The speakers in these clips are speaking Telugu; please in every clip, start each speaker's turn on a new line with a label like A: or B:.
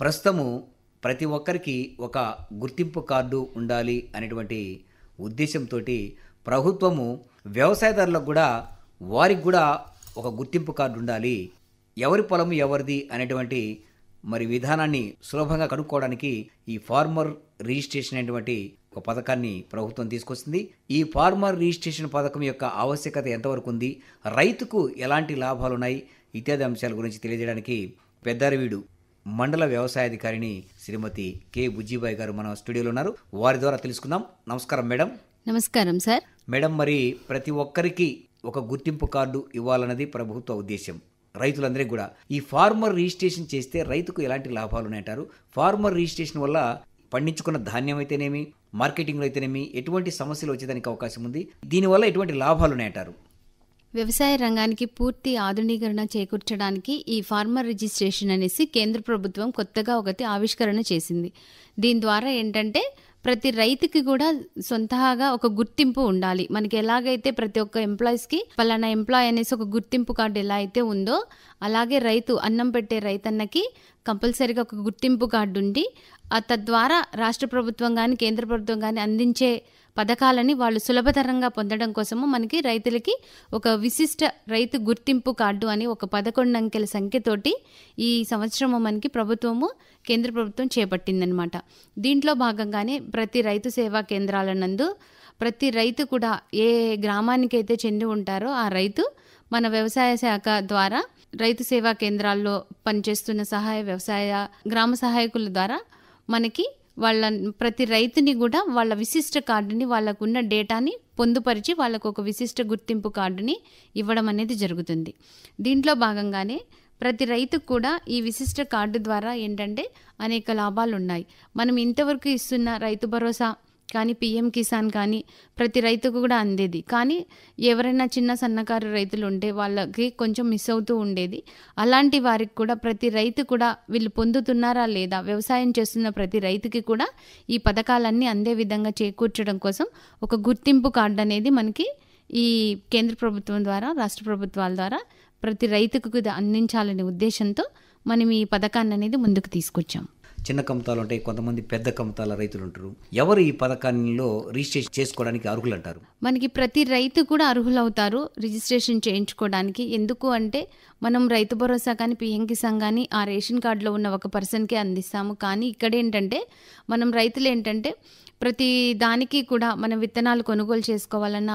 A: ప్రస్తుతము ప్రతి ఒక్కరికి ఒక గుర్తింపు కార్డు ఉండాలి అనేటువంటి ఉద్దేశంతో ప్రభుత్వము వ్యవసాయదారులకు కూడా వారికి కూడా ఒక గుర్తింపు కార్డు ఉండాలి, ఎవరి పొలం ఎవరిది అనేటువంటి విధానాన్ని సులభంగా కనుక్కోవడానికి ఈ ఫార్మర్ రిజిస్ట్రేషన్ అనేటువంటి ఒక పథకాన్ని ప్రభుత్వం తీసుకొస్తుంది. ఈ ఫార్మర్ రిజిస్ట్రేషన్ పథకం యొక్క ఆవశ్యకత ఎంతవరకు ఉంది, రైతుకు ఎలాంటి లాభాలు ఉన్నాయి ఇత్యాది అంశాల గురించి తెలియజేయడానికి పెద్దారవీడు మండల వ్యవసాయాధికారిని శ్రీమతి కె బుజ్జిబాయి గారు మన స్టూడియోలో ఉన్నారు. వారి ద్వారా తెలుసుకుందాం. నమస్కారం మేడం.
B: నమస్కారం సార్.
A: మేడం, ప్రతి ఒక్కరికి ఒక గుర్తింపు కార్డు ఇవ్వాలన్నది ప్రభుత్వ ఉద్దేశం. రైతులందరికీ కూడా ఈ ఫార్మర్ రిజిస్ట్రేషన్ చేస్తే రైతుకు ఎలాంటి లాభాలు ఉన్నాయంటారు? ఫార్మర్ రిజిస్ట్రేషన్ వల్ల పండించుకున్న ధాన్యం అయితేనేమి, మార్కెటింగ్లో అయితేనేమి ఎటువంటి సమస్యలు వచ్చేదానికి అవకాశం ఉంది? దీనివల్ల ఎటువంటి లాభాలు ఉన్నాయంటారు?
B: వ్యవసాయ రంగానికి పూర్తి ఆధునీకరణ చేకూర్చడానికి ఈ ఫార్మర్ రిజిస్ట్రేషన్ అనేసి కేంద్ర ప్రభుత్వం కొత్తగా ఒకటి ఆవిష్కరణ చేసింది. దీని ద్వారా ఏంటంటే ప్రతి రైతుకి కూడా సొంతగా ఒక గుర్తింపు ఉండాలి. మనకి ఎలాగైతే ప్రతి ఒక్క ఎంప్లాయీస్కి పలానా ఎంప్లాయ్ అనేసి ఒక గుర్తింపు కార్డు ఎలా అయితే ఉందో, అలాగే రైతు అన్నం పెట్టే రైతన్నకి కంపల్సరీగా ఒక గుర్తింపు కార్డు ఉండి తద్వారా రాష్ట్ర ప్రభుత్వం కానీ కేంద్ర ప్రభుత్వం కానీ అందించే పథకాలని వాళ్ళు సులభతరంగా పొందడం కోసము మనకి రైతులకి ఒక విశిష్ట రైతు గుర్తింపు కార్డు అని ఒక 11 అంకెల సంఖ్యతోటి ఈ సంవత్సరము మనకి కేంద్ర ప్రభుత్వం చేపట్టిందనమాట. దీంట్లో భాగంగానే ప్రతి రైతు సేవా కేంద్రాల నందు ప్రతి రైతు కూడా ఏ గ్రామానికైతే చెంది ఉంటారో ఆ రైతు మన వ్యవసాయ శాఖ ద్వారా రైతు సేవా కేంద్రాల్లో పనిచేస్తున్న వ్యవసాయ గ్రామ సహాయకుల ద్వారా మనకి వాళ్ళ ప్రతి రైతుని కూడా వాళ్ళ విశిష్ట కార్డుని, వాళ్ళకున్న డేటాని పొందుపరిచి వాళ్ళకు ఒక విశిష్ట గుర్తింపు కార్డుని ఇవ్వడం అనేది జరుగుతుంది. దీంట్లో భాగంగానే ప్రతి రైతుకు కూడా ఈ విశిష్ట కార్డు ద్వారా ఏంటంటే అనేక లాభాలు ఉన్నాయి. మనం ఇంతవరకు ఇస్తున్న రైతు భరోసా కానీ, పిఎం కిసాన్ కానీ ప్రతి రైతుకు కూడా అందేది. కానీ ఎవరైనా చిన్న సన్నకారు రైతులు ఉంటే వాళ్ళకి కొంచెం మిస్ అవుతూ ఉండేది. అలాంటి వారికి కూడా ప్రతి రైతు కూడా వీళ్ళు పొందుతున్నారా లేదా, వ్యవసాయం చేస్తున్న ప్రతి రైతుకి కూడా ఈ పథకాలన్నీ అందే విధంగా చేకూర్చడం కోసం ఒక గుర్తింపు కార్డు అనేది మనకి ఈ కేంద్ర ప్రభుత్వం ద్వారా, రాష్ట్ర ప్రభుత్వాల ద్వారా ప్రతి రైతుకు అందించాలనే ఉద్దేశంతో మనం ఈ పథకాన్ని అనేది ముందుకు తీసుకొచ్చాం.
A: చిన్న కమతాలు ఉంటాయి, కొంతమంది పెద్ద కమతాల రైతులు ఉంటారు. ఎవరు ఈ పథకాల్లో రిజిస్ట్రేషన్ చేసుకోవడానికి అర్హులు అంటారు?
B: మనకి ప్రతి రైతు కూడా అర్హులవుతారు రిజిస్ట్రేషన్ చేయించుకోవడానికి. ఎందుకు అంటే మనం రైతు భరోసా కానీ, పిఎం కిసాన్ కానీ ఆ రేషన్ కార్డులో ఉన్న ఒక పర్సన్కే అందిస్తాము. కానీ ఇక్కడ ఏంటంటే మనం రైతులు ఏంటంటే ప్రతి దానికి కూడా మనం విత్తనాలు కొనుగోలు చేసుకోవాలన్నా,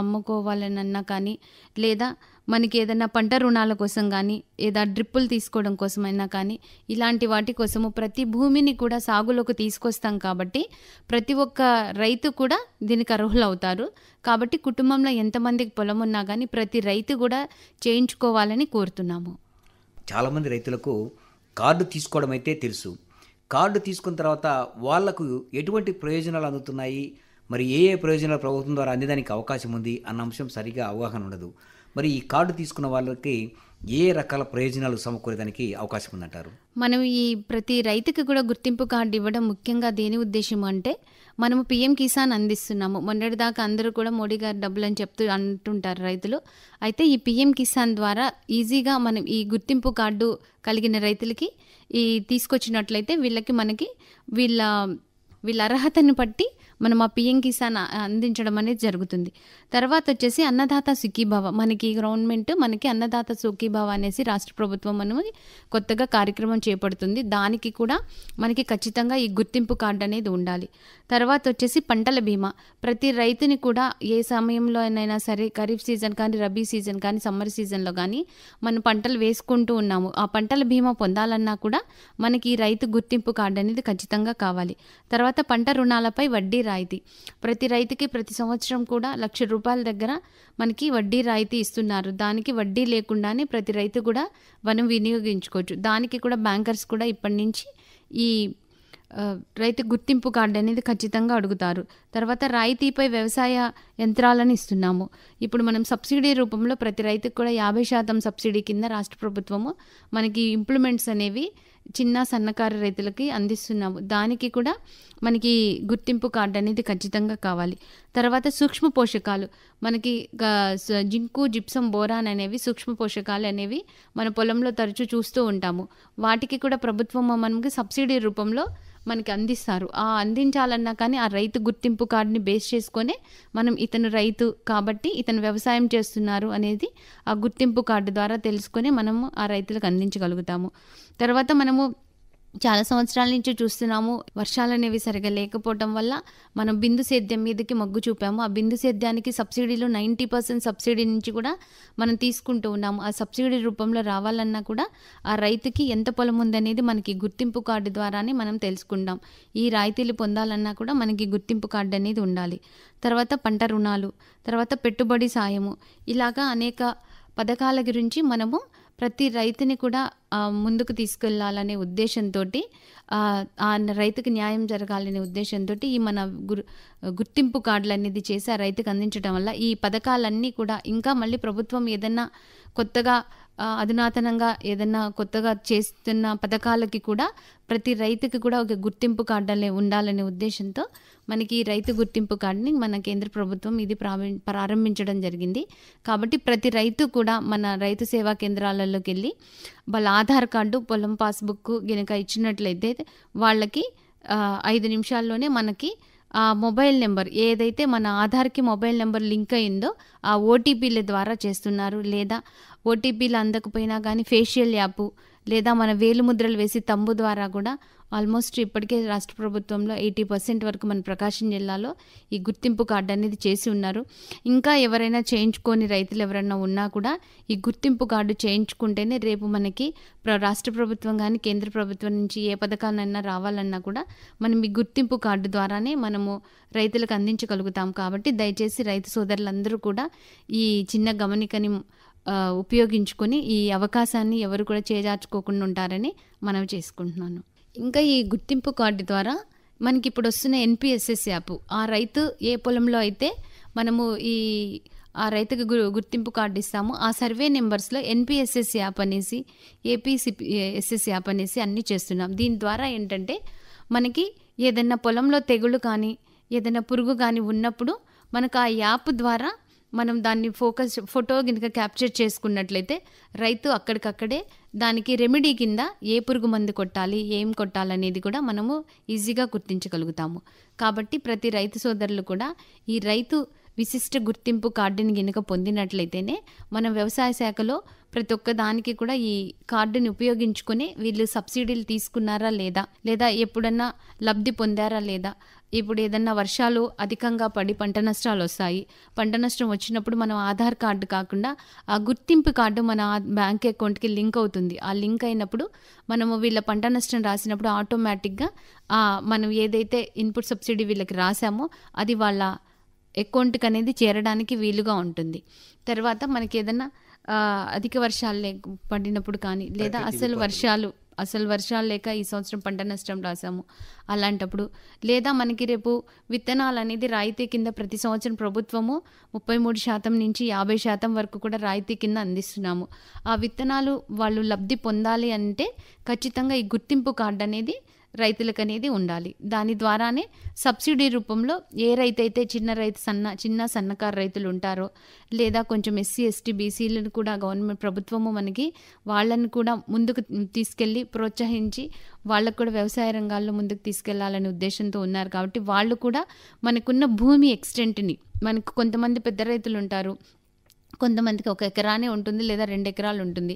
B: అమ్ముకోవాలన్నా కానీ, లేదా మనకి ఏదైనా పంట రుణాల కోసం కానీ, ఏదా డ్రిప్పులు తీసుకోవడం కోసమైనా కానీ, ఇలాంటి వాటి కోసము ప్రతి భూమిని కూడా సాగులోకి తీసుకొస్తాం. కాబట్టి ప్రతి ఒక్క రైతు కూడా దీనికి అర్హులు అవుతారు. కాబట్టి కుటుంబంలో ఎంతమందికి పొలం ఉన్నా కానీ ప్రతి రైతు కూడా చేయించుకోవాలని కోరుతున్నాము.
A: చాలామంది రైతులకు కార్డు తీసుకోవడం అయితే తెలుసు. కార్డు తీసుకున్న తర్వాత వాళ్లకు ఎటువంటి ప్రయోజనాలు అందుతున్నాయి, ఏ ఏ ప్రయోజనాలు ప్రభుత్వం ద్వారా అందేదానికి అవకాశం ఉంది అన్న అంశం సరిగా అవగాహన ఉండదు. ఈ కార్డు తీసుకున్న వాళ్ళకి ఏ రకాల ప్రయోజనాలు సమకూరేదానికి అవకాశం ఉందంటారు?
B: మనం ఈ ప్రతి రైతుకి కూడా గుర్తింపు కార్డు ఇవ్వడం ముఖ్యంగా దేని ఉద్దేశం అంటే, మనము పిఎం కిసాన్ అందిస్తున్నాము. మొన్నటిదాకా అందరూ కూడా మోడీ గారు డబ్బులు అని అంటుంటారు రైతులు. అయితే ఈ పిఎం కిసాన్ ద్వారా ఈజీగా మనం ఈ గుర్తింపు కార్డు కలిగిన రైతులకి ఈ తీసుకొచ్చినట్లయితే మనకి వీళ్ళ అర్హతని బట్టి మనం ఆ పిఎం కిసాన్ అందించడం అనేది జరుగుతుంది. తర్వాత వచ్చేసి అన్నదాత సుఖీభవ, మనకి గవర్నమెంట్ మనకి అన్నదాత సుఖీభవ అనేసి రాష్ట్ర ప్రభుత్వం మనకి కొత్తగా కార్యక్రమం చేపడుతుంది. దానికి కూడా మనకి ఖచ్చితంగా ఈ గుర్తింపు కార్డు అనేది ఉండాలి. తర్వాత వచ్చేసి పంటల బీమా, ప్రతి రైతుని కూడా ఏ సమయంలో అయినా సరే, ఖరీఫ్ సీజన్ కానీ, రబీ సీజన్ కానీ, సమ్మర్ సీజన్లో కానీ మనం పంటలు వేసుకుంటూ ఉన్నాము. ఆ పంటల బీమా పొందాలన్నా కూడా మనకి ఈ రైతు గుర్తింపు కార్డు అనేది ఖచ్చితంగా కావాలి. తర్వాత పంట రుణాలపై వడ్డీ రాయితీ, ప్రతి రైతుకి ప్రతి సంవత్సరం కూడా ₹1,00,000 దగ్గర మనకి వడ్డీ రాయితీ ఇస్తున్నారు. దానికి వడ్డీ లేకుండానే ప్రతి రైతు కూడా మనం వినియోగించుకోవచ్చు. దానికి కూడా బ్యాంకర్స్ కూడా ఇప్పటి నుంచి ఈ రైతు గుర్తింపు కార్డు అనేది ఖచ్చితంగా అడుగుతారు. తర్వాత రాయితీపై వ్యవసాయ యంత్రాలను ఇస్తున్నాము. ఇప్పుడు మనం సబ్సిడీ రూపంలో ప్రతి రైతుకు కూడా 50% సబ్సిడీ కింద రాష్ట్ర ప్రభుత్వము మనకి ఇంప్లిమెంట్స్ అనేవి చిన్న సన్నకారు రైతులకి అందిస్తున్నాము. దానికి కూడా మనకి గుర్తింపు కార్డు అనేది ఖచ్చితంగా కావాలి. తర్వాత సూక్ష్మ పోషకాలు మనకి జింకు, జిప్సం, బోరాన్ అనేవి సూక్ష్మ పోషకాలు అనేవి మన పొలంలో తరచూ చూస్తూ ఉంటాము. వాటికి కూడా ప్రభుత్వం మనకి సబ్సిడీ రూపంలో మనకి అందిస్తారు. ఆ అందించాలన్నా కానీ ఆ రైతు గుర్తింపు కార్డుని బేస్ చేసుకొనే మనం ఇతను రైతు కాబట్టి ఇతను వ్యవసాయం చేస్తున్నారు అనేది ఆ గుర్తింపు కార్డు ద్వారా తెలుసుకొని మనము ఆ రైతులకు అందించగలుగుతాము. తర్వాత మనము చాలా సంవత్సరాల నుంచి చూస్తున్నాము, వర్షాలు అనేవి సరిగా లేకపోవటం వల్ల మనం బిందు సేద్యం మీదకి మొగ్గు చూపాము. ఆ బిందు సేద్యానికి సబ్సిడీలు 90% సబ్సిడీ నుంచి కూడా మనం తీసుకుంటూ ఉన్నాము. ఆ సబ్సిడీ రూపంలో రావాలన్నా కూడా ఆ రైతుకి ఎంత పొలం ఉందనేది మనకి గుర్తింపు కార్డు ద్వారానే మనం తెలుసుకుంటాం. ఈ రాయితీలు పొందాలన్నా కూడా మనకి గుర్తింపు కార్డు అనేది ఉండాలి. తర్వాత పంట రుణాలు, తర్వాత పెట్టుబడి సాయము, ఇలాగా అనేక పథకాల గురించి మనము ప్రతి రైతుని కూడా ముందుకు తీసుకెళ్లాలనే ఉద్దేశంతో, ఆ రైతుకి న్యాయం జరగాలనే ఉద్దేశంతో ఈ మన గుర్తింపు కార్డులు అనేది చేసి ఆ రైతుకు అందించడం వల్ల ఈ పథకాలన్నీ కూడా ఇంకా మళ్ళీ ప్రభుత్వం ఏదన్నా కొత్తగా అధునాతనంగా ఏదన్నా కొత్తగా చేస్తున్న పథకాలకి కూడా ప్రతి రైతుకి కూడా ఒక గుర్తింపు కార్డు ఉండాలనే ఉద్దేశంతో మనకి ఈ రైతు గుర్తింపు కార్డుని మన కేంద్ర ప్రభుత్వం ఇది ప్రారంభించడం జరిగింది. కాబట్టి ప్రతి రైతు కూడా మన రైతు సేవా కేంద్రాలలోకి వెళ్ళి వాళ్ళ ఆధార్ కార్డు, పొలం పాస్బుక్ గనక ఇచ్చినట్లయితే వాళ్ళకి 5 నిమిషాల్లోనే మనకి ఆ మొబైల్ నెంబర్ ఏదైతే మన ఆధార్కి మొబైల్ నెంబర్ లింక్ అయిందో ఆ ఓటీపీల ద్వారా చేస్తున్నారు. లేదా ఓటీపీలు అందకపోయినా కానీ ఫేషియల్ యాప్ లేదా మన వేలుముద్రలు వేసి తంబు ద్వారా కూడా ఆల్మోస్ట్ ఇప్పటికే రాష్ట్ర ప్రభుత్వంలో 80% వరకు మన ప్రకాశం జిల్లాలో ఈ గుర్తింపు కార్డు అనేది చేసి ఉన్నారు. ఇంకా ఎవరైనా చేయించుకొని రైతులు ఎవరైనా ఉన్నా కూడా ఈ గుర్తింపు కార్డు చేయించుకుంటేనే రేపు మనకి రాష్ట్ర ప్రభుత్వం కానీ కేంద్ర ప్రభుత్వం నుంచి ఏ పథకాలైనా రావాలన్నా కూడా మనం ఈ గుర్తింపు కార్డు ద్వారానే మనము రైతులకు అందించగలుగుతాం. కాబట్టి దయచేసి రైతు సోదరులందరూ కూడా ఈ చిన్న గమనికని ఉపయోగించుకొని ఈ అవకాశాన్ని ఎవరు కూడా చేజార్చుకోకుండా ఉంటారని మనవి చేసుకుంటున్నాను. ఇంకా ఈ గుర్తింపు కార్డు ద్వారా మనకి ఇప్పుడు వస్తున్న ఎన్పిఎస్ఎస్ యాప్, ఆ రైతు ఏ పొలంలో అయితే మనము ఆ రైతుకు గుర్తింపు కార్డు ఇస్తాము ఆ సర్వే నెంబర్స్లో ఎన్పిఎస్ఎస్ యాప్ అనేసి ఏపీసీఎస్ఎస్ యాప్ అనేసి అన్నీ చేస్తున్నాం. దీని ద్వారా ఏంటంటే మనకి ఏదైనా పొలంలో తెగులు కానీ ఏదైనా పురుగు కానీ ఉన్నప్పుడు మనకు ఆ యాప్ ద్వారా మనం దాన్ని ఫోటో కనుక క్యాప్చర్ చేసుకున్నట్లయితే రైతు అక్కడికక్కడే దానికి రెమెడీ కింద ఏ పురుగు మందు కొట్టాలి, ఏం కొట్టాలనేది కూడా మనము ఈజీగా గుర్తించగలుగుతాము. కాబట్టి ప్రతి రైతు సోదరులు కూడా ఈ రైతు విశిష్ట గుర్తింపు కార్డుని గనుక పొందినట్లయితేనే మనం వ్యవసాయ శాఖలో ప్రతి ఒక్క దానికి కూడా ఈ కార్డుని ఉపయోగించుకొని వీళ్ళు సబ్సిడీలు తీసుకున్నారా లేదా ఎప్పుడన్నా లబ్ధి పొందారా లేదా, ఇప్పుడు ఏదన్నా వర్షాలు అధికంగా పడి పంట నష్టాలు వస్తాయి, పంట నష్టం వచ్చినప్పుడు మనం ఆధార్ కార్డు కాకుండా ఆ గుర్తింపు కార్డు మన బ్యాంక్ అకౌంట్కి లింక్ అవుతుంది. ఆ లింక్ అయినప్పుడు మనము వీళ్ళ పంట నష్టం రాసినప్పుడు ఆటోమేటిక్గా మనం ఏదైతే ఇన్పుట్ సబ్సిడీ వీళ్ళకి రాసామో అది వాళ్ళ అకౌంట్కి అనేది చేరడానికి వీలుగా ఉంటుంది. తర్వాత మనకి ఏదైనా అధిక వర్షాలు పడినప్పుడు కానీ లేదా అసలు వర్షాలు లేక ఈ సంవత్సరం పంట నష్టం రాసాము అలాంటప్పుడు, లేదా మనకి రేపు విత్తనాలు అనేది రాయితీ కింద ప్రతి సంవత్సరం ప్రభుత్వము 33% నుంచి 50% వరకు కూడా రాయితీ కింద అందిస్తున్నాము. ఆ విత్తనాలు వాళ్ళు లబ్ధి పొందాలి అంటే ఖచ్చితంగా ఈ గుర్తింపు కార్డు అనేది రైతులకు అనేది ఉండాలి. దాని ద్వారానే సబ్సిడీ రూపంలో ఏ రైతు అయితే చిన్న సన్నకారు రైతులు ఉంటారో లేదా కొంచెం ఎస్సీ ఎస్టీ బీసీలను కూడా గవర్నమెంట్ ప్రభుత్వము మనకి వాళ్ళని కూడా ముందుకు తీసుకెళ్ళి ప్రోత్సహించి వాళ్ళకు కూడా వ్యవసాయ రంగాల్లో ముందుకు తీసుకెళ్లాలనే ఉద్దేశంతో ఉన్నారు. కాబట్టి వాళ్ళు కూడా మనకున్న భూమి ఎక్స్టెంట్ని, మనకు కొంతమంది పెద్ద రైతులు ఉంటారు, కొంతమందికి 1 ఎకరానే ఉంటుంది లేదా 2 ఎకరాలు ఉంటుంది.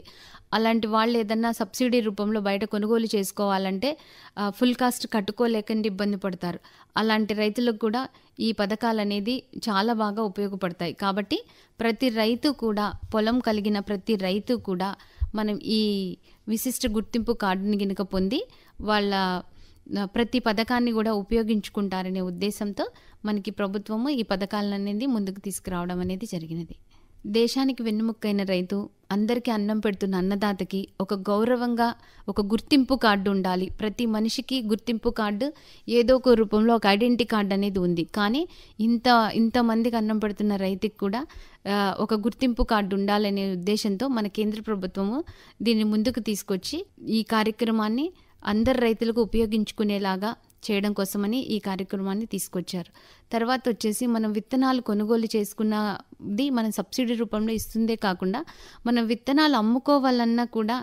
B: అలాంటి వాళ్ళు ఏదన్నా సబ్సిడీ రూపంలో బయట కొనుగోలు చేసుకోవాలంటే ఫుల్ కాస్ట్ కట్టుకోలేకుండా ఇబ్బంది పడతారు. అలాంటి రైతులకు కూడా ఈ పథకాలు అనేది చాలా బాగా ఉపయోగపడతాయి. కాబట్టి ప్రతి రైతు కూడా, పొలం కలిగిన ప్రతి రైతు కూడా మనం ఈ విశిష్ట గుర్తింపు కార్డుని గినక పొంది వాళ్ళ ప్రతి పథకాన్ని కూడా ఉపయోగించుకుంటారనే ఉద్దేశంతో మనకి ప్రభుత్వము ఈ పథకాలను అనేది ముందుకు తీసుకురావడం అనేది జరిగినది. దేశానికి వెన్నుముక్కైన రైతు, అందరికీ అన్నం పెడుతున్న అన్నదాతకి ఒక గౌరవంగా ఒక గుర్తింపు కార్డు ఉండాలి. ప్రతి మనిషికి గుర్తింపు కార్డు ఏదో ఒక రూపంలో ఒక ఐడెంటిటీ కార్డు అనేది ఉంది. కానీ ఇంతమందికి అన్నం పెడుతున్న రైతుకి కూడా ఒక గుర్తింపు కార్డు ఉండాలనే ఉద్దేశంతో మన కేంద్ర ప్రభుత్వము దీన్ని ముందుకు తీసుకొచ్చి ఈ కార్యక్రమాన్ని అందరు రైతులకు ఉపయోగించుకునేలాగా చేయడం కోసమని ఈ కార్యక్రమాన్ని తీసుకొచ్చారు. తర్వాత వచ్చేసి మనం విత్తనాలు కొనుగోలు చేసుకున్నది మనం సబ్సిడీ రూపంలో ఇస్తుందే కాకుండా మనం విత్తనాలు అమ్ముకోవాలన్నా కూడా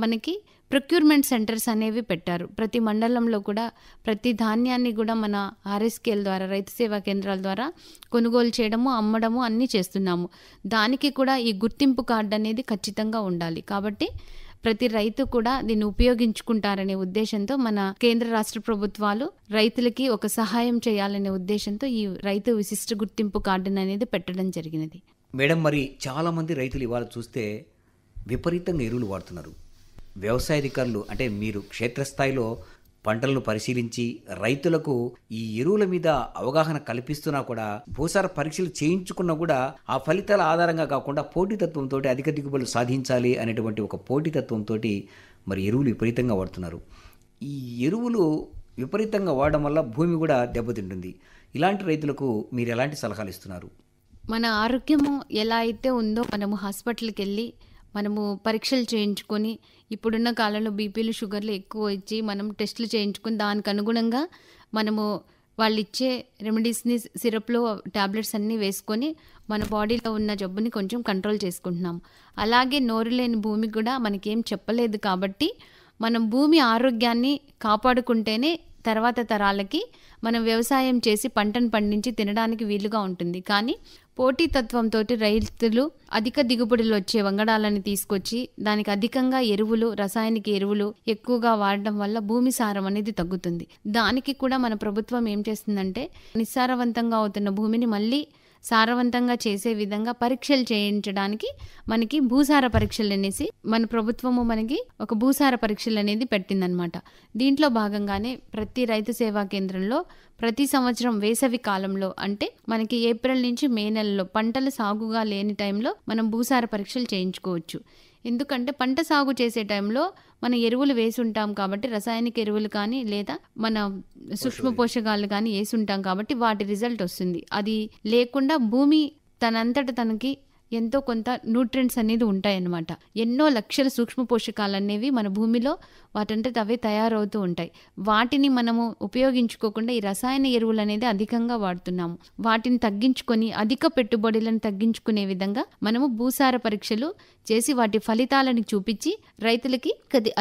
B: మనకి ప్రొక్యూర్మెంట్ సెంటర్స్ అనేవి పెట్టారు. ప్రతి మండలంలో కూడా ప్రతి ధాన్యాన్ని కూడా మన ఆర్ఎస్కేల ద్వారా, రైతు సేవా కేంద్రాల ద్వారా కొనుగోలు చేయడము, అమ్మడము అన్నీ చేస్తున్నాము. దానికి కూడా ఈ గుర్తింపు కార్డు అనేది ఖచ్చితంగా ఉండాలి. కాబట్టి ప్రతి రైతు కూడా దీన్ని ఉపయోగించుకుంటారనే ఉద్దేశంతో మన కేంద్ర రాష్ట్ర ప్రభుత్వాలు రైతులకి ఒక సహాయం చేయాలనే ఉద్దేశంతో ఈ రైతు విశిష్ట గుర్తింపు కార్డును అనేది పెట్టడం జరిగినది.
A: మేడం, మరి చాలామంది రైతులు ఇవాళ చూస్తే విపరీతంగా ఎరువులు వాడుతున్నారు. వ్యవసాయ అధికారులు అంటే మీరు క్షేత్రస్థాయిలో పంటలను పరిశీలించి రైతులకు ఈ ఎరువుల మీద అవగాహన కల్పిస్తున్నా కూడా, భూసార పరీక్షలు చేయించుకున్నా కూడా ఆ ఫలితాల ఆధారంగా కాకుండా పోటీతత్వంతో అధిక దిగుబడులు సాధించాలి అనేటువంటి ఒక పోటీతత్వంతో మరి ఎరువులు విపరీతంగా వాడుతున్నారు. ఈ ఎరువులు విపరీతంగా వాడడం వల్ల భూమి కూడా దెబ్బతింటుంది. ఇలాంటి రైతులకు మీరు ఎలాంటి సలహాలు ఇస్తున్నారు?
B: మన ఆరోగ్యము ఎలా అయితే ఉందో మనము హాస్పిటల్కి వెళ్ళి మనము పరీక్షలు చేయించుకొని, ఇప్పుడున్న కాలంలో బీపీలు షుగర్లు ఎక్కువ ఇచ్చి మనం టెస్టులు చేయించుకొని దానికి అనుగుణంగా మనము వాళ్ళు ఇచ్చే రెమెడీస్ని సిరప్లో టాబ్లెట్స్ అన్నీ వేసుకొని మన బాడీలో ఉన్న జబ్బుని కొంచెం కంట్రోల్ చేసుకుంటున్నాం. అలాగే నోరు లేని భూమి కూడా మనకేం చెప్పలేదు కాబట్టి మనం భూమి ఆరోగ్యాన్ని కాపాడుకుంటేనే తర్వాత తరాలకి మనం వ్యవసాయం చేసి పంటను పండించి తినడానికి వీలుగా ఉంటుంది. కానీ పోటీతత్వంతో రైతులు అధిక దిగుబడులు వచ్చే వంగడాలను తీసుకొచ్చి దానికి అధికంగా ఎరువులు, రసాయనిక ఎరువులు ఎక్కువగా వాడడం వల్ల భూమి సారం అనేది తగ్గుతుంది. దానికి కూడా మన ప్రభుత్వం ఏం చేస్తుందంటే నిస్సారవంతంగా అవుతున్న భూమిని మళ్ళీ సారవంతంగా చేసే విధంగా పరీక్షలు చేయించడానికి మనకి భూసార పరీక్షలు అనేసి మన ప్రభుత్వము మనకి ఒక భూసార పరీక్షలు అనేది పెట్టిందనమాట. దీంట్లో భాగంగానే ప్రతి రైతు సేవా కేంద్రంలో ప్రతి సంవత్సరం వేసవి కాలంలో అంటే మనకి ఏప్రిల్ నుంచి మే నెలలో పంటలు సాగుగా లేని టైంలో మనం భూసార పరీక్షలు చేయించుకోవచ్చు. ఎందుకంటే పంట సాగు చేసే టైంలో మన ఎరువులు వేసి ఉంటాం కాబట్టి, రసాయనిక ఎరువులు కానీ లేదా మన సూక్ష్మ పోషకాలు కానీ వేసి ఉంటాం కాబట్టి వాటి రిజల్ట్ వస్తుంది. అది లేకుండా భూమి తనంతట తనకి ఎంతో కొంత న్యూట్రియంట్స్ అనేది ఉంటాయన్నమాట. ఎన్నో లక్షల సూక్ష్మ పోషకాలు అనేవి మన భూమిలో వాటంతట అవే తయారవుతూ ఉంటాయి. వాటిని మనము ఉపయోగించుకోకుండా ఈ రసాయన ఎరువులు అనేది అధికంగా వాడుతున్నాము. వాటిని తగ్గించుకొని అధిక పెట్టుబడులను తగ్గించుకునే విధంగా మనము భూసార పరీక్షలు చేసి వాటి ఫలితాలను చూపించి రైతులకి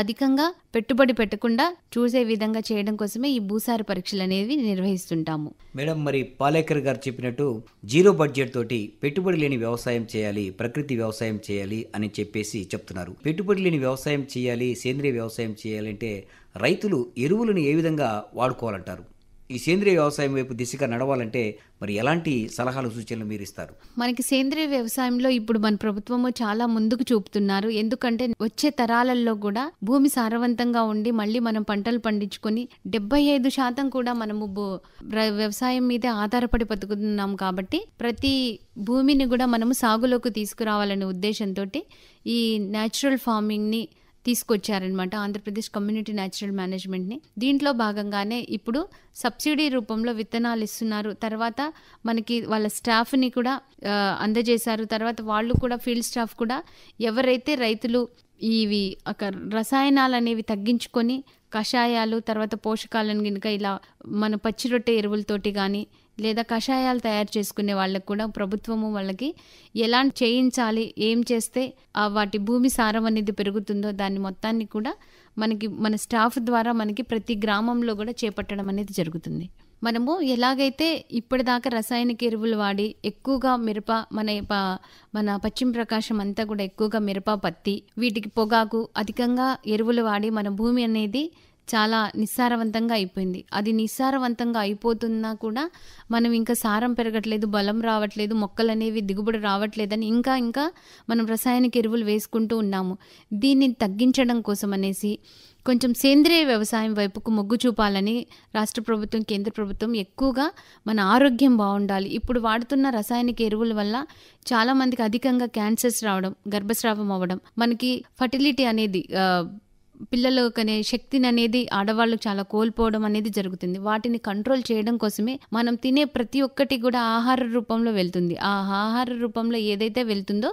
B: అధికంగా పెట్టుబడి పెట్టకుండా చూసే విధంగా చేయడం కోసమే ఈ భూసార పరీక్షలు అనేవి నిర్వహిస్తుంటాము.
A: మేడం, మరి పాలేకర్ గారు చెప్పినట్టు జీరో బడ్జెట్ తోటి పెట్టుబడి లేని వ్యవసాయం చేయాలి, ప్రకృతి వ్యవసాయం చేయాలి అని చెప్పేసి చెప్తున్నారు. పెట్టుబడి లేని వ్యవసాయం చేయాలి, సేంద్రియ వ్యవసాయం చేయాలంటే రైతులు ఎరువులను ఏ విధంగా వాడుకోవాలంటారు? ఈ సేంద్రియ వ్యవసాయం వైపు దిశగా నడవాలంటే మరి ఎలాంటి సలహాలు, సూచనలు మీరు ఇస్తారు?
B: మనకి సేంద్రియ వ్యవసాయంలో ఇప్పుడు మన ప్రభుత్వము చాలా ముందుకు చూపుతున్నారు. ఎందుకంటే వచ్చే తరాలలో కూడా భూమి సారవంతంగా ఉండి మళ్ళీ మనం పంటలు పండించుకొని 75% కూడా మనము వ్యవసాయం మీదే ఆధారపడి బతుకుతున్నాం. కాబట్టి ప్రతి భూమిని కూడా మనము సాగులోకి తీసుకురావాలనే ఉద్దేశంతో ఈ న్యాచురల్ ఫార్మింగ్ని తీసుకొచ్చారనమాట, ఆంధ్రప్రదేశ్ కమ్యూనిటీ న్యాచురల్ మేనేజ్మెంట్ని. దీంట్లో భాగంగానే ఇప్పుడు సబ్సిడీ రూపంలో విత్తనాలు ఇస్తున్నారు. తర్వాత మనకి వాళ్ళ స్టాఫ్ని కూడా అందజేశారు. తర్వాత వాళ్ళు కూడా ఫీల్డ్ స్టాఫ్ కూడా ఎవరైతే రైతులు ఇవి రసాయనాలు అనేవి తగ్గించుకొని కషాయాలు, తర్వాత పోషకాలను కనుక ఇలా మన పచ్చి రొట్టె ఎరువులతోటి కానీ లేదా కషాయాలు తయారు చేసుకునే వాళ్ళకు కూడా ప్రభుత్వము వాళ్ళకి ఎలా చేయించాలి, ఏం చేస్తే వాటి భూమి సారం అనేది పెరుగుతుందో దాన్ని మొత్తాన్ని కూడా మనకి మన స్టాఫ్ ద్వారా మనకి ప్రతి గ్రామంలో కూడా చేపట్టడం అనేది జరుగుతుంది. మనము ఎలాగైతే ఇప్పటిదాకా రసాయనిక ఎరువులు వాడి ఎక్కువగా మిరప, మన పశ్చిమ ప్రకాశం అంతా కూడా ఎక్కువగా మిరప, పత్తి, వీటికి పొగాకు అధికంగా ఎరువులు వాడి మన భూమి అనేది చాలా నిస్సారవంతంగా అయిపోయింది. అది నిస్సారవంతంగా అయిపోతున్నా కూడా మనం ఇంకా సారం పెరగట్లేదు, బలం రావట్లేదు, మొక్కలు అనేవి దిగుబడి రావట్లేదని ఇంకా మనం రసాయనిక ఎరువులు వేసుకుంటూ ఉన్నాము. దీన్ని తగ్గించడం కోసం అనేసి కొంచెం సేంద్రియ వ్యవసాయం వైపుకు మొగ్గు చూపాలని రాష్ట్ర ప్రభుత్వం, కేంద్ర ప్రభుత్వం ఎక్కువగా మన ఆరోగ్యం బాగుండాలి. ఇప్పుడు వాడుతున్న రసాయనిక ఎరువుల వల్ల చాలామందికి అధికంగా క్యాన్సర్స్ రావడం, గర్భస్రావం అవ్వడం, మనకి ఫర్టిలిటీ అనేది పిల్లలు కనే శక్తిని అనేది ఆడవాళ్ళు చాలా కోల్పోవడం అనేది జరుగుతుంది. వాటిని కంట్రోల్ చేయడం కోసమే మనం తినే ప్రతి ఒక్కటి కూడా ఆహార రూపంలో వెళ్తుంది. ఆ ఆహార రూపంలో ఏదైతే వెళ్తుందో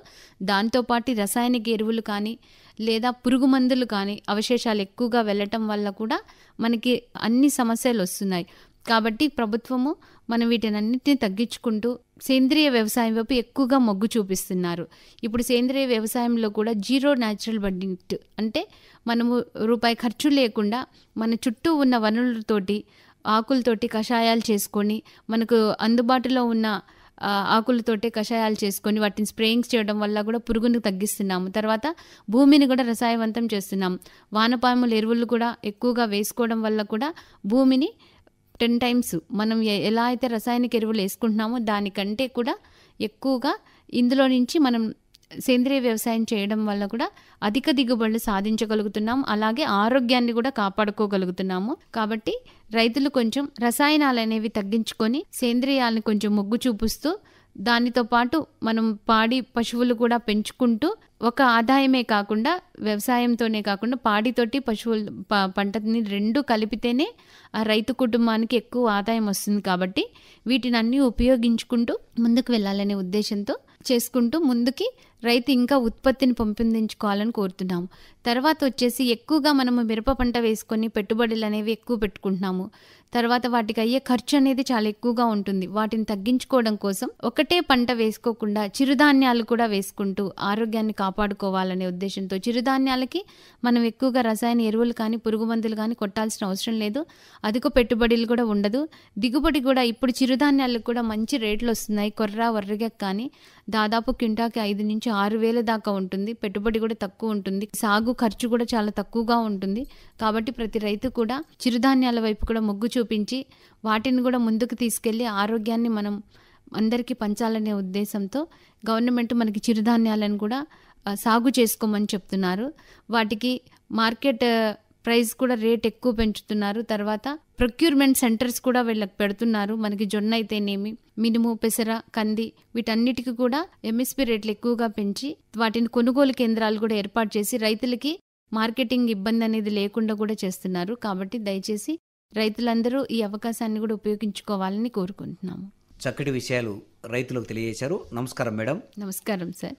B: దాంతోపాటు రసాయనిక ఎరువులు కానీ లేదా పురుగు మందులు కానీ అవశేషాలు ఎక్కువగా వెళ్ళటం వల్ల కూడా మనకి అన్ని సమస్యలు వస్తున్నాయి. కాబట్టి ప్రభుత్వము మనం వీటినన్నిటిని తగ్గించుకుంటూ సేంద్రియ వ్యవసాయం వైపు ఎక్కువగా మొగ్గు చూపిస్తున్నారు. ఇప్పుడు సేంద్రియ వ్యవసాయంలో కూడా జీరో న్యాచురల్ బడ్జెట్ అంటే మనము రూపాయి ఖర్చు లేకుండా మన చుట్టూ ఉన్న వనరులతోటి, ఆకులతోటి కషాయాలు చేసుకొని, మనకు అందుబాటులో ఉన్న ఆకులతోటే కషాయాలు చేసుకొని వాటిని స్ప్రేయింగ్స్ చేయడం వల్ల కూడా పురుగును తగ్గిస్తున్నాము. తర్వాత భూమిని కూడా రసాయవంతం చేస్తున్నాం. వానపాముల ఎరువులు కూడా ఎక్కువగా వేసుకోవడం వల్ల కూడా భూమిని 10 times మనం ఎలా అయితే రసాయనిక ఎరువులు వేసుకుంటున్నామో దానికంటే కూడా ఎక్కువగా ఇందులో నుంచి మనం సేంద్రియ వ్యవసాయం చేయడం వల్ల కూడా అధిక దిగుబడులు సాధించగలుగుతున్నాం. అలాగే ఆరోగ్యాన్ని కూడా కాపాడుకోగలుగుతున్నాము. కాబట్టి రైతులు కొంచెం రసాయనాలు అనేవి తగ్గించుకొని సేంద్రియాలను కొంచెం మొగ్గు చూపిస్తూ దానితో పాటు మనం పాడి పశువులు కూడా పెంచుకుంటూ ఒక ఆదాయమే కాకుండా వ్యవసాయంతోనే కాకుండా పాడితోటి పశువులు పంటని రెండు కలిపితేనే ఆ రైతు కుటుంబానికి ఎక్కువ ఆదాయం వస్తుంది. కాబట్టి వీటిని అన్నీ ఉపయోగించుకుంటూ ముందుకు వెళ్ళాలనే ఉద్దేశంతో చేసుకుంటూ ముందుకి రైతు ఇంకా ఉత్పత్తిని పెంపొందించుకోవాలని కోరుతున్నాము. తర్వాత వచ్చేసి ఎక్కువగా మనము మిరప పంట వేసుకొని పెట్టుబడులు అనేవి ఎక్కువ పెట్టుకుంటున్నాము. తర్వాత వాటికి అయ్యే ఖర్చు అనేది చాలా ఎక్కువగా ఉంటుంది. వాటిని తగ్గించుకోవడం కోసం ఒకటే పంట వేసుకోకుండా చిరుధాన్యాలు కూడా వేసుకుంటూ ఆరోగ్యాన్ని కాపాడుకోవాలనే ఉద్దేశంతో చిరుధాన్యాలకి మనం ఎక్కువగా రసాయన ఎరువులు కానీ పురుగు మందులు కానీ కొట్టాల్సిన అవసరం లేదు. అధిక పెట్టుబడులు కూడా ఉండదు. దిగుబడి కూడా ఇప్పుడు చిరుధాన్యాలకు కూడా మంచి రేట్లు వస్తున్నాయి. కొర్ర, వర్రగ కానీ దాదాపు క్వింటాకి 5 నుంచి 6 వేల దాకా ఉంటుంది. పెట్టుబడి కూడా తక్కువ ఉంటుంది. సాగు ఖర్చు కూడా చాలా తక్కువగా ఉంటుంది. కాబట్టి ప్రతి రైతు కూడా చిరుధాన్యాల వైపు కూడా మొగ్గు చూపించి వాటిని కూడా ముందుకు తీసుకెళ్లి ఆరోగ్యాన్ని మనం అందరికీ పంచాలనే ఉద్దేశంతో గవర్నమెంట్ మనకి చిరుధాన్యాలను కూడా సాగు చేసుకోమని చెప్తున్నారు. వాటికి మార్కెట్ ప్రైస్ కూడా రేట్ ఎక్కువ పెంచుతున్నారు. తర్వాత ప్రొక్యూర్మెంట్ సెంటర్స్ కూడా వీళ్ళకి పెడుతున్నారు. మనకి జొన్న అయితేనేమి, మినుము, పెసర, కంది వీటన్నిటికీ కూడా ఎంఎస్పి రేట్లు ఎక్కువగా పెంచి వాటిని కొనుగోలు కేంద్రాలు కూడా ఏర్పాటు చేసి రైతులకి మార్కెటింగ్ ఇబ్బంది అనేది లేకుండా కూడా చేస్తున్నారు. కాబట్టి దయచేసి రైతులందరూ ఈ అవకాశాన్ని కూడా ఉపయోగించుకోవాలని కోరుకుంటున్నాము.
A: చక్కటి విషయాలు రైతులకు తెలియజేశారు. నమస్కారం మేడం.
B: నమస్కారం సార్.